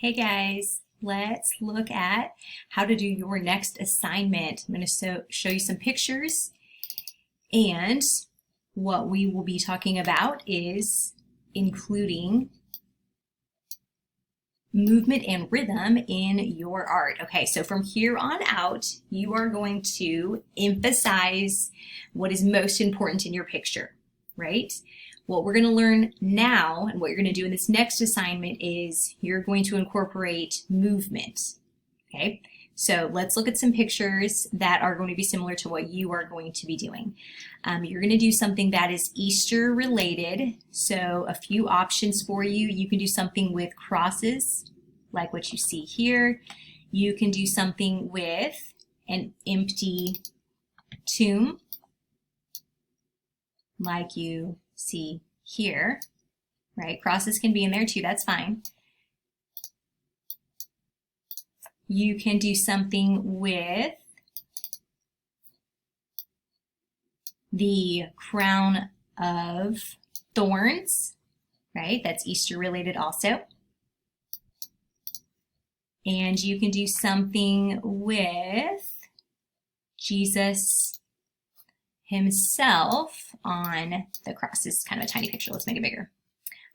Hey guys, let's look at how to do your next assignment. I'm going to show you some pictures, and what we will be talking about is including movement and rhythm in your art. Okay, so from here on out, you are going to emphasize what is most important in your picture, right? What we're going to learn now and what you're going to do in this next assignment is you're going to incorporate movement. Okay, so let's look at some pictures that are going to be similar to what you are going to be doing. You're going to do something that is Easter related. So a few options for you. You can do something with crosses, like what you see here. You can do something with an empty tomb, like you see here, right? Crosses can be in there too, that's fine. You can do something with the crown of thorns, right? That's Easter related also. And you can do something with Jesus himself on the cross. This is kind of a tiny picture. Let's make it bigger.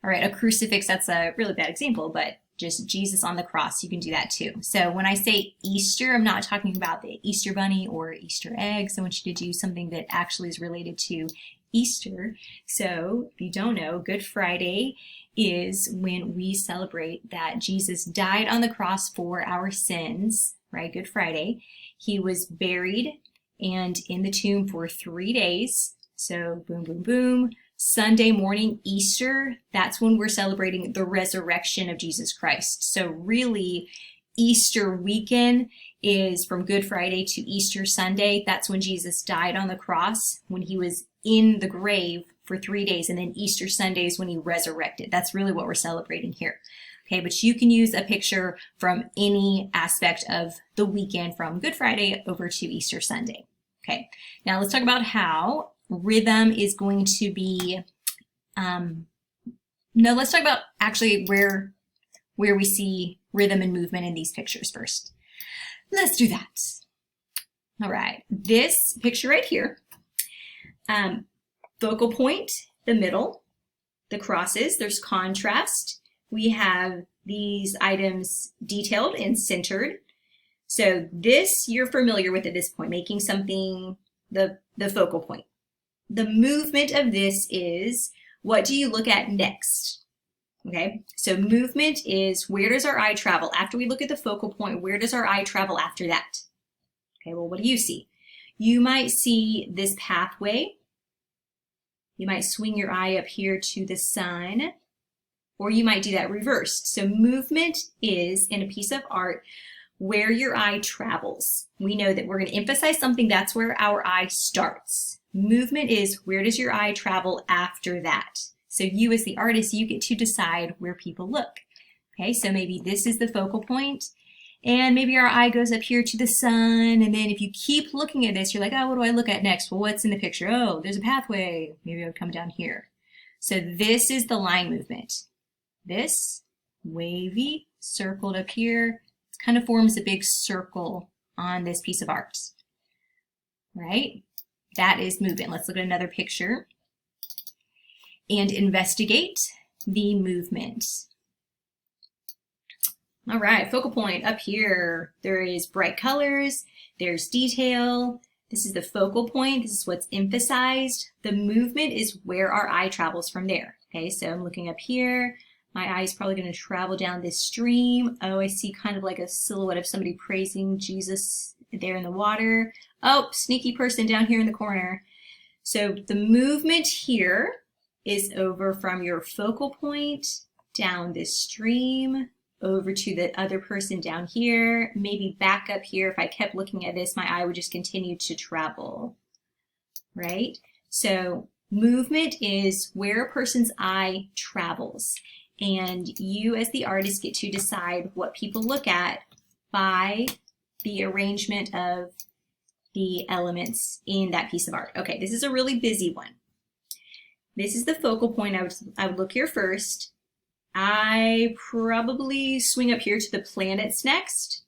All right, a crucifix, that's a really bad example, but just Jesus on the cross, you can do that too. So when I say Easter, I'm not talking about the Easter bunny or Easter eggs. I want you to do something that actually is related to Easter. So if you don't know, Good Friday is when we celebrate that Jesus died on the cross for our sins, right? Good Friday. He was buried and in the tomb for 3 days. So boom, boom, boom. Sunday morning, Easter, that's when we're celebrating the resurrection of Jesus Christ. So really, Easter weekend is from Good Friday to Easter Sunday. That's when Jesus died on the cross, when he was in the grave for 3 days. And then Easter Sunday is when he resurrected. That's really what we're celebrating here. Okay, but you can use a picture from any aspect of the weekend from Good Friday over to Easter Sunday. Okay, now let's talk about how rhythm is going to be, let's talk about actually where we see rhythm and movement in these pictures first. Let's do that. All right, this picture right here, focal point, the middle, the crosses, there's contrast. We have these items detailed and centered. So this you're familiar with at this point, making something the focal point. The movement of this is, what do you look at next? Okay, so movement is, where does our eye travel? After we look at the focal point, where does our eye travel after that? Okay, well, what do you see? You might see this pathway. You might swing your eye up here to the sun, or you might do that reversed. So movement is, in a piece of art, where your eye travels. We know that we're going to emphasize something, that's where our eye starts. Movement is, where does your eye travel after that? So you as the artist, you get to decide where people look. Okay, so maybe this is the focal point, and maybe our eye goes up here to the sun, and then if you keep looking at this, you're like, oh, what do I look at next? Well, what's in the picture? Oh, there's a pathway. Maybe I would come down here. So this is the line movement. This, wavy, circled up here, kind of forms a big circle on this piece of art, right? That is movement. Let's look at another picture and investigate the movement. All right, focal point up here. There is bright colors, there's detail. This is the focal point. This is what's emphasized. The movement is where our eye travels from there. Okay, so I'm looking up here. My eye is probably going to travel down this stream. Oh, I see kind of like a silhouette of somebody praising Jesus there in the water. Oh, sneaky person down here in the corner. So the movement here is over from your focal point down this stream, over to the other person down here, maybe back up here. If I kept looking at this, my eye would just continue to travel, right? So movement is where a person's eye travels. And you as the artist get to decide what people look at by the arrangement of the elements in that piece of art. Okay, this is a really busy one. This is the focal point. I would look here first. I probably swing up here to the planets next.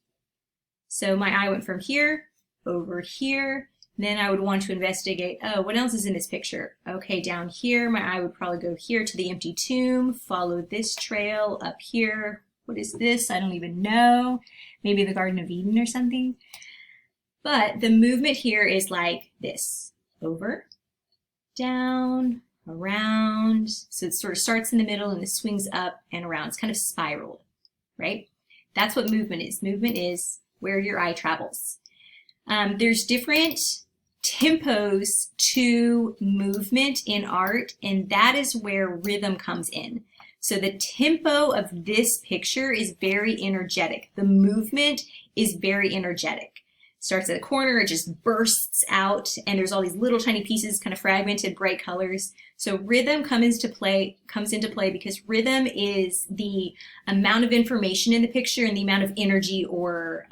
So my eye went from here over here. Then I would want to investigate, oh, what else is in this picture? Okay, down here, my eye would probably go here to the empty tomb, follow this trail up here. What is this? I don't even know. Maybe the Garden of Eden or something. But the movement here is like this. Over, down, around. So it sort of starts in the middle and it swings up and around. It's kind of spiraled, right? That's what movement is. Movement is where your eye travels. There's different tempos to movement in art, and that is where rhythm comes in. So the tempo of this picture is very energetic. The movement is very energetic. Starts at the corner, it just bursts out, and there's all these little tiny pieces, kind of fragmented, bright colors. So rhythm comes into play because rhythm is the amount of information in the picture and the amount of energy or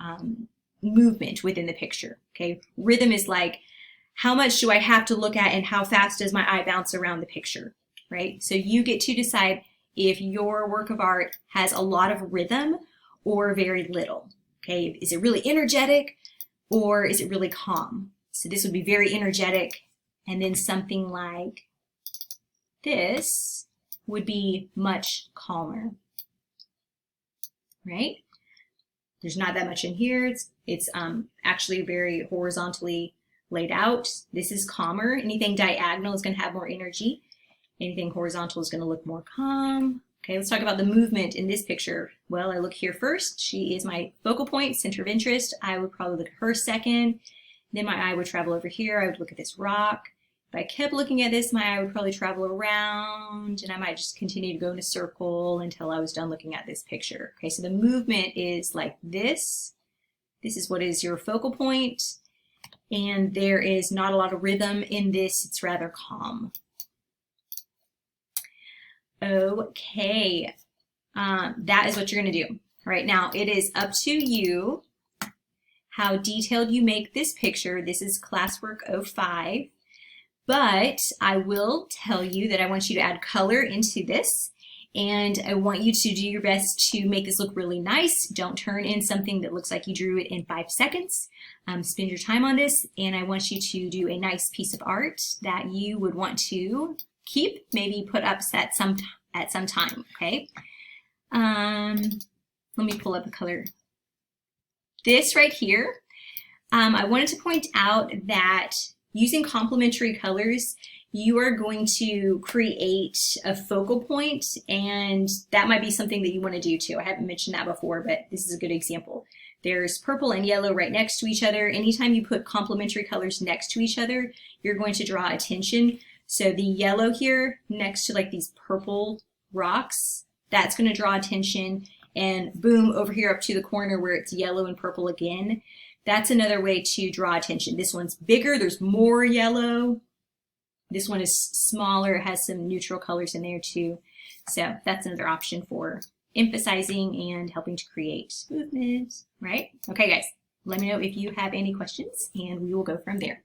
movement within the picture. Okay, rhythm is like, how much do I have to look at and how fast does my eye bounce around the picture, right? So you get to decide if your work of art has a lot of rhythm or very little. Okay, is it really energetic or is it really calm? So this would be very energetic, and then something like this would be much calmer, right? There's not that much in here. It's actually very horizontally laid out. This is calmer. Anything diagonal is going to have more energy. Anything horizontal is going to look more calm. Okay, let's talk about the movement in this picture. Well, I look here first. She is my focal point, center of interest. I would probably look at her second. Then my eye would travel over here. I would look at this rock. If I kept looking at this, my eye would probably travel around, and I might just continue to go in a circle until I was done looking at this picture. Okay, so the movement is like this. This is what is your focal point, and there is not a lot of rhythm in this. It's rather calm. Okay, that is what you're going to do. All right, now it is up to you how detailed you make this picture. This is Classwork 05, but I will tell you that I want you to add color into this, and I want you to do your best to make this look really nice. Don't turn in something that looks like you drew it in 5 seconds. Spend your time on this, and I want you to do a nice piece of art that you would want to keep, maybe put up at some time, okay? Let me pull up the color. This right here, I wanted to point out that using complementary colors, you are going to create a focal point, and that might be something that you want to do too. I haven't mentioned that before, but this is a good example. There's purple and yellow right next to each other. Anytime you put complementary colors next to each other, you're going to draw attention. So the yellow here next to like these purple rocks, that's going to draw attention. And boom, over here up to the corner where it's yellow and purple again, that's another way to draw attention. This one's bigger, there's more yellow. This one is smaller, it has some neutral colors in there too. So that's another option for emphasizing and helping to create movement, right? Okay guys, let me know if you have any questions and we will go from there.